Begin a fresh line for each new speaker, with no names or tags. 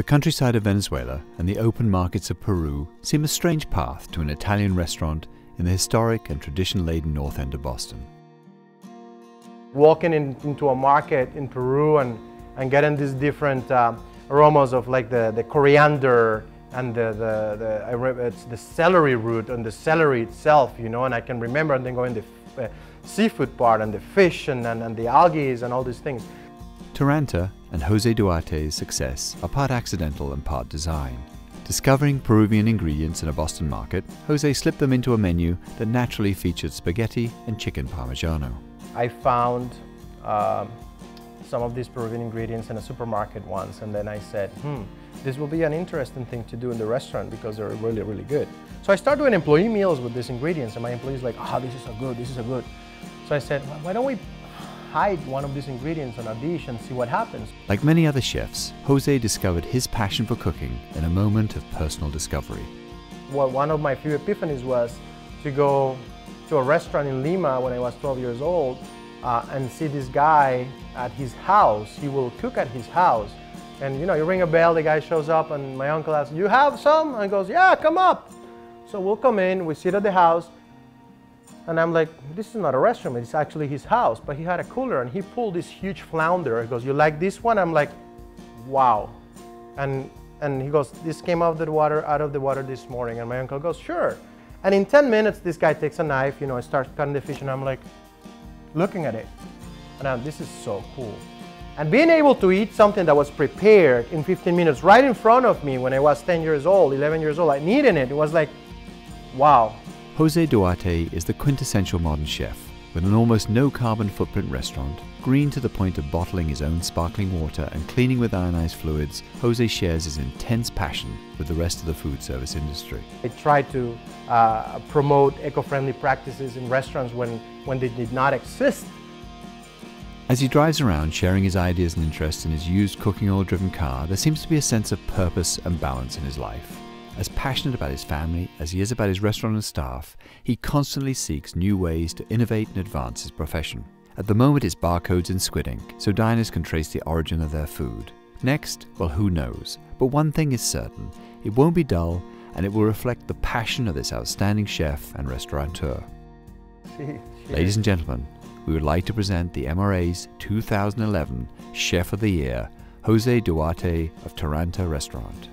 The countryside of Venezuela and the open markets of Peru seem a strange path to an Italian restaurant in the historic and tradition-laden north end of Boston.
Walking into a market in Peru and getting these different aromas of like the coriander and it's the celery root and the celery itself, you know, and I can remember and then going the seafood part and the fish and the algae and all these things.
Taranta and Jose Duarte's success are part accidental and part design. Discovering Peruvian ingredients in a Boston market, Jose slipped them into a menu that naturally featured spaghetti and chicken parmigiano.
I found some of these Peruvian ingredients in a supermarket once, and then I said, this will be an interesting thing to do in the restaurant because they're really, really good. So I started doing employee meals with these ingredients, and my employees were like, oh, this is so good, this is so good. So I said, why don't we hide one of these ingredients on a dish and see what happens?
Like many other chefs, Jose discovered his passion for cooking in a moment of personal discovery.
Well, one of my few epiphanies was to go to a restaurant in Lima when I was 12 years old and see this guy at his house. He will cook at his house. And you know, you ring a bell, the guy shows up, and my uncle asks, you have some? And he goes, yeah, come up. So we'll come in, we sit at the house, and I'm like, this is not a restaurant, it's actually his house. But he had a cooler, and he pulled this huge flounder. He goes, you like this one? I'm like, wow. And he goes, this came out of the water this morning. And my uncle goes, sure. And in 10 minutes, this guy takes a knife, you know, and starts cutting the fish, and I'm like, looking at it. And this is so cool. And being able to eat something that was prepared in 15 minutes right in front of me when I was 10 years old, 11 years old, like eating it, it was like, wow.
Jose Duarte is the quintessential modern chef. With an almost no carbon footprint restaurant, green to the point of bottling his own sparkling water and cleaning with ionized fluids, Jose shares his intense passion with the rest of the food service industry.
I try to promote eco-friendly practices in restaurants when they did not exist.
As he drives around sharing his ideas and interests in his used cooking oil-driven car, there seems to be a sense of purpose and balance in his life. As passionate about his family as he is about his restaurant and staff, he constantly seeks new ways to innovate and advance his profession. At the moment it's barcodes in squid ink, so diners can trace the origin of their food. Next, well, who knows? But one thing is certain, it won't be dull, and it will reflect the passion of this outstanding chef and restaurateur. Ladies and gentlemen, we would like to present the MRA's 2011 Chef of the Year, Jose Duarte of Taranta Restaurant.